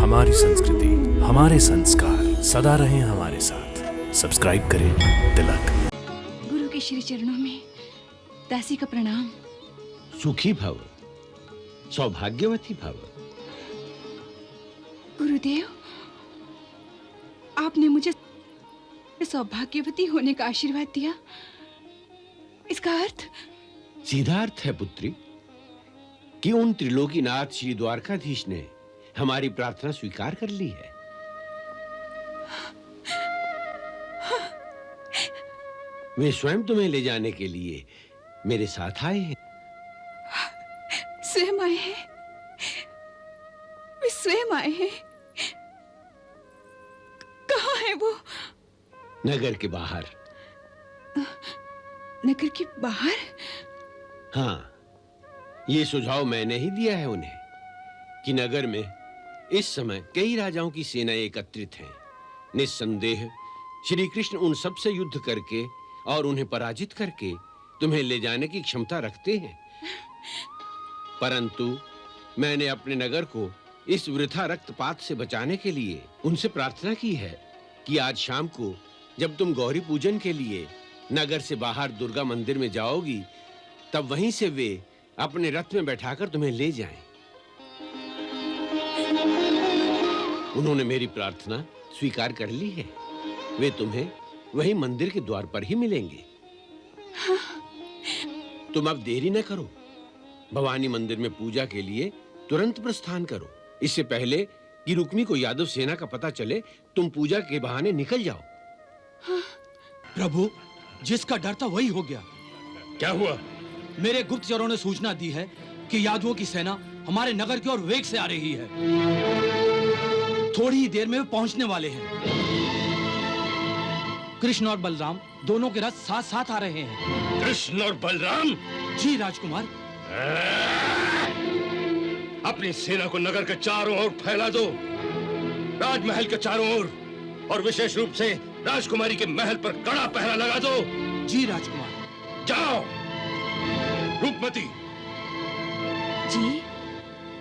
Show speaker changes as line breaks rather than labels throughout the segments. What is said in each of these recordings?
हमारी संस्कृति, हमारे संस्कार सदा रहें हमारे साथ। सब्सक्राइब करें तिलक।
गुरु के श्री चरणों में दासी का प्रणाम।
सुखी भव, सौभाग्यवती भव।
गुरुदेव, आपने मुझे सौभाग्यवती होने का आशीर्वाद दिया। इसका अर्थ?
सीधा अर्थ है पुत्री कि उन त्रिलोकीनाथ श्री द्वारकाधीश ने हमारी प्रार्थना स्वीकार कर ली है। वे स्वयं तुम्हें ले जाने के लिए मेरे साथ आए हैं।
स्वयं आए हैं? वे स्वयं आए हैं? कहाँ है वो?
नगर के बाहर।
नगर के बाहर?
हाँ, ये सुझाव मैंने ही दिया है उन्हें कि नगर में इस समय कई राजाओं की सेनाएं एकत्रित हैं। निस्संदेह श्री कृष्ण उन सब से युद्ध करके और उन्हें पराजित करके तुम्हें ले जाने की क्षमता रखते हैं, परंतु मैंने अपने नगर को इस वृथा रक्तपात से बचाने के लिए उनसे प्रार्थना की है कि आज शाम को जब तुम गौरी पूजन के लिए नगर से बाहर दुर्गा मंदिर में जाओगी, तब वहीं से वे अपने रथ में बैठाकर तुम्हें ले जाएं। उन्होंने मेरी प्रार्थना स्वीकार कर ली है। वे तुम्हें वही मंदिर के द्वार पर ही मिलेंगे।
हाँ।
तुम अब देरी न करो, भवानी मंदिर में पूजा के लिए तुरंत प्रस्थान करो। इससे पहले कि रुक्मी को यादव सेना का पता चले, तुम पूजा के बहाने निकल जाओ।
हाँ।
प्रभु, जिसका डर था वही हो गया।
क्या हुआ?
मेरे गुप्तचरों ने सूचना दी है कि यादवों की सेना हमारे नगर की ओर वेग से आ रही है। थोड़ी ही देर में वे पहुंचने वाले हैं। कृष्ण और बलराम दोनों के रथ साथ साथ आ रहे हैं।
कृष्ण और बलराम?
जी राजकुमार।
अपनी सेना को नगर के चारों ओर फैला दो, राजमहल के चारों ओर, और विशेष रूप से राजकुमारी के महल पर कड़ा पहरा लगा दो।
जी राजकुमार।
जाओ। रूपमती,
जी?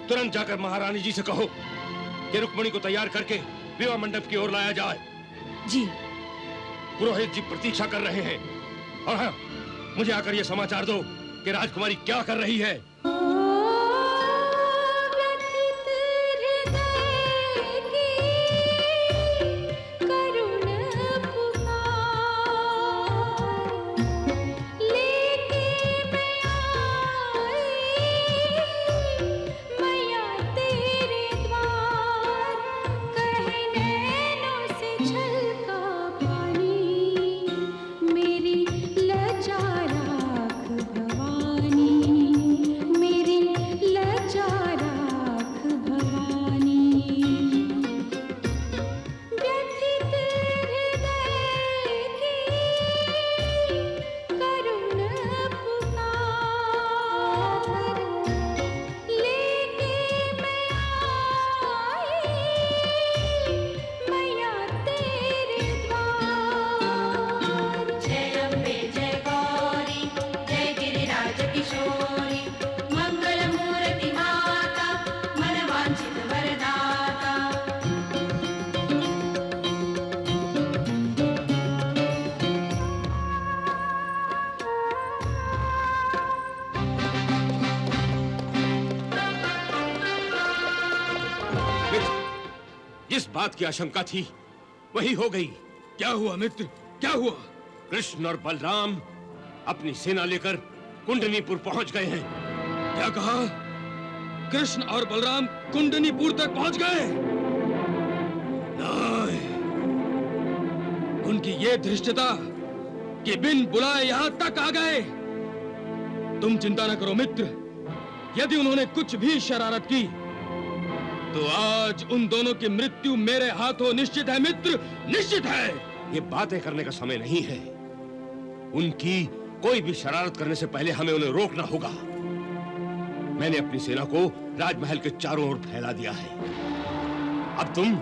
तुरंत जाकर महारानी जी से कहो कि रुक्मणी को तैयार करके विवाह मंडप की ओर लाया जाए।
जी।
पुरोहित जी प्रतीक्षा कर रहे हैं। और हाँ, मुझे आकर यह समाचार दो कि राजकुमारी क्या कर रही है। जिस बात की आशंका थी वही हो गई।
क्या हुआ मित्र, क्या हुआ?
कृष्ण और बलराम अपनी सेना लेकर कुंडनीपुर पहुंच गए हैं।
क्या कहा? कृष्ण और बलराम कुंडनीपुर तक पहुंच गए? नहीं, उनकी ये धृष्टता कि बिन बुलाए यहां तक आ गए। तुम चिंता न करो मित्र, यदि उन्होंने कुछ भी शरारत की तो आज उन दोनों की मृत्यु मेरे हाथों निश्चित है मित्र, निश्चित है।
ये बातें करने का समय नहीं है। उनकी कोई भी शरारत करने से पहले हमें उन्हें रोकना होगा। मैंने अपनी सेना को राजमहल के चारों ओर फैला दिया है। अब तुम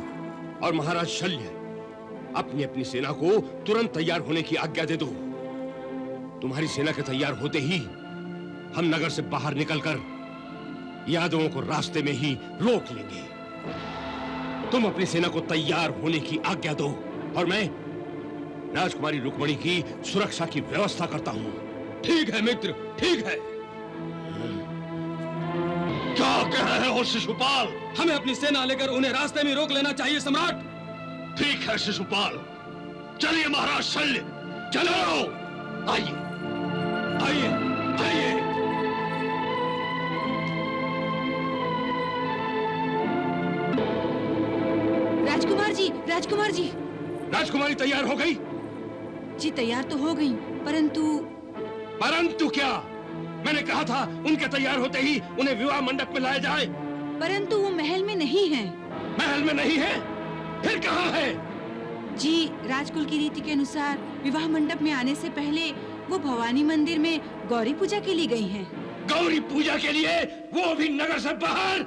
और महाराज शल्य अपनी अपनी सेना को तुरंत तैयार होने की आज्ञा दे दो। तुम्हारी सेना के तैयार होते ही हम नगर से बाहर निकलकर यादवों को रास्ते में ही रोक लेंगे। तुम अपनी सेना को तैयार होने की आज्ञा दो और मैं राजकुमारी रुक्मणी की सुरक्षा की व्यवस्था करता हूं।
ठीक है मित्र, ठीक है।
क्या कह रहे हो शिशुपाल?
हमें अपनी सेना लेकर उन्हें रास्ते में रोक लेना चाहिए सम्राट।
ठीक है शिशुपाल, चलिए महाराज शल्य, चलो। आइए आइए आइए।
राजकुमार जी, राजकुमार जी।
राजकुमारी तैयार हो गई?
जी तैयार तो हो गई,
परंतु क्या? मैंने कहा था उनके तैयार होते ही उन्हें विवाह मंडप में लाया जाए।
परंतु वो महल में नहीं है।
महल में नहीं है? फिर कहाँ है?
जी, राजकुल की रीति के अनुसार विवाह मंडप में आने से पहले वो भवानी मंदिर में गौरी पूजा के लिए गई हैं।
गौरी पूजा के लिए? वो भी नगर से बाहर?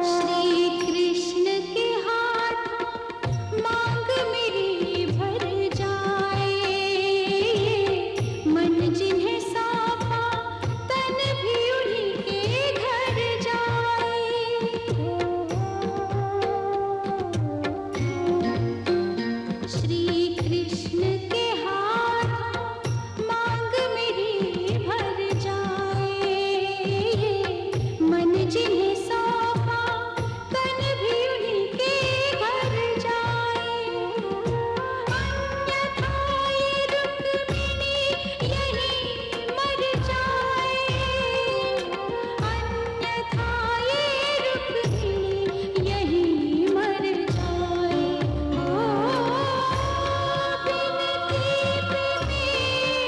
श्री कृष्ण के हाथ मांग मेरी भर जाए, मन जिन्हें सौंपा तन भी उन्हीं के घर जाए। श्री कृष्ण के हाथ मांग मेरी भर जाए, मन जिन्हें सौंपा तन भी उन्हीं के घर जाए। अन्यथा ये रुक्मिणी यहीं मर जाए, अन्यथा ये रुक्मिणी यहीं मर जाए।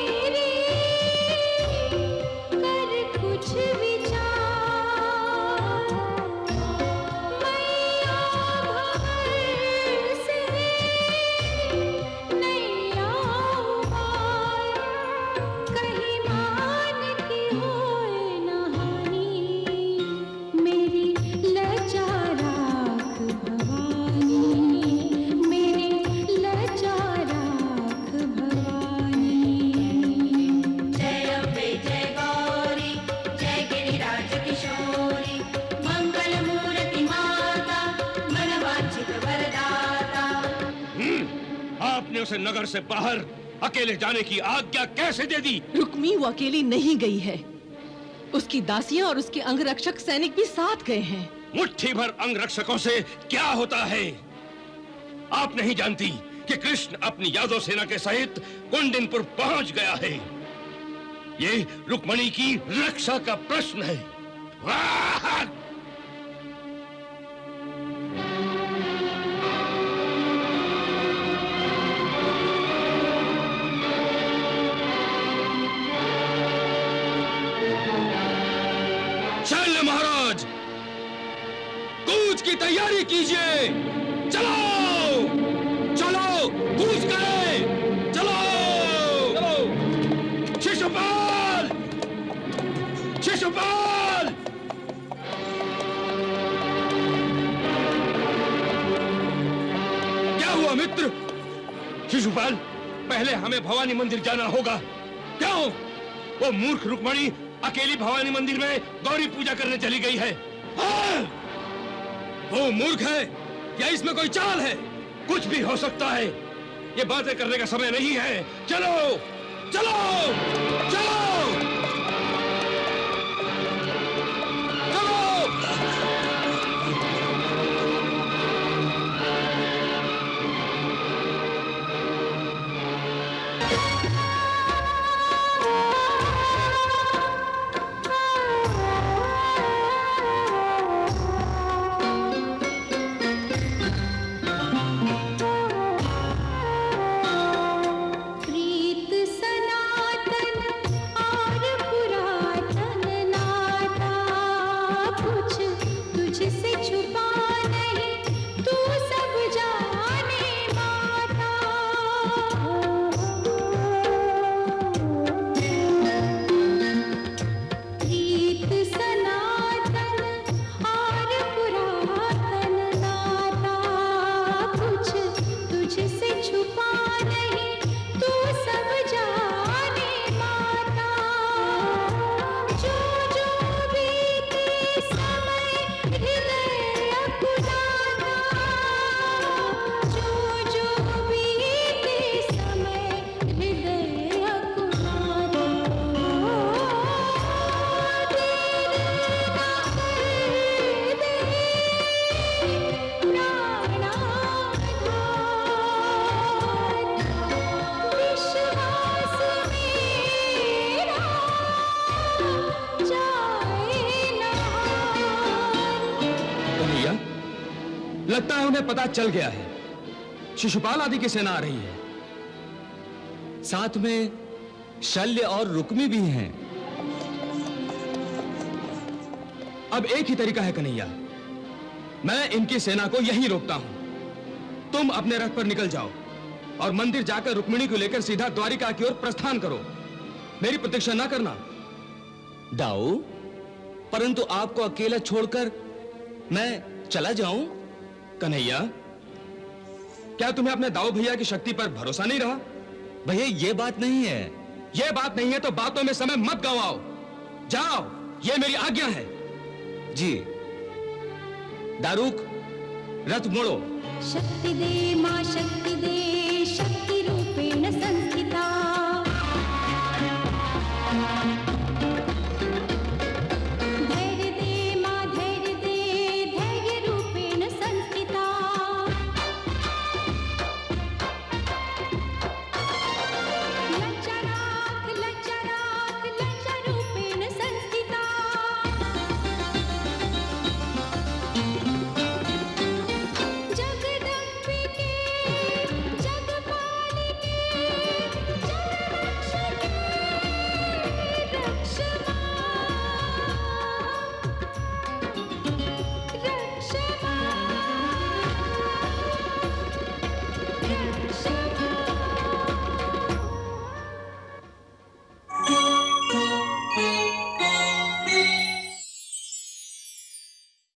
बिनती मेरी कर कुछ विचार, मैया भंवर से नैया उबार, कहीं मान की होए न हानि, मेरी लचाराख भवानी, मेरी लचाराख भवानी।
जय अम्बे जय गौरी, जय गिरिराज किशोरी, मंगल मूर्ति माता, मनवांछित वरदाता।
आपने उसे नगर से बाहर अकेले जाने की आज्ञा कैसे दे दी?
रुक्मी वो अकेली नहीं गई है, उसकी दासियां और उसके अंगरक्षक सैनिक भी साथ गए हैं।
मुट्ठी भर अंगरक्षकों से क्या होता है? आप नहीं जानती कि कृष्ण अपनी यादव सेना के सहित कुंडिनपुर पहुंच गया है। ये रुक्मणी की रक्षा का प्रश्न है। वाह!
शल्य महाराज, कूच की तैयारी कीजिए। चलो चलो, कूच करें, चलो चलो।
शिशुपाल! शिशुपाल!
क्या हुआ मित्र?
शिशुपाल, पहले हमें भवानी मंदिर जाना होगा।
क्यों?
वो मूर्ख रुक्मणी अकेली भवानी मंदिर में गौरी पूजा करने चली गई है।
हाँ! वो मूर्ख है या इसमें कोई चाल है?
कुछ भी हो सकता है। ये बातें करने का समय नहीं है। चलो
चलो चलो चलो।
प्रीत सनातन
लगता है उन्हें पता चल गया है। शिशुपाल आदि की सेना आ रही है।
साथ में शल्य और रुक्मी भी हैं।
अब एक ही तरीका है कन्हैया, मैं इनकी सेना को यहीं रोकता हूं। तुम अपने रथ पर निकल जाओ और मंदिर जाकर रुक्मिणी को लेकर सीधा द्वारिका की ओर प्रस्थान करो। मेरी प्रतीक्षा ना करना।
दाऊ, परंतु आपको अकेला छोड़कर मैं चला जाऊं?
कन्हैया, क्या तुम्हें अपने दाऊ भैया की शक्ति पर भरोसा नहीं रहा?
भैया ये बात नहीं है।
यह बात नहीं है तो बातों में समय मत गवाओ। जाओ, यह मेरी आज्ञा है।
जी। दारुक, रथ मोड़ो।
शक्ति दे मां शक्ति दे शक्ति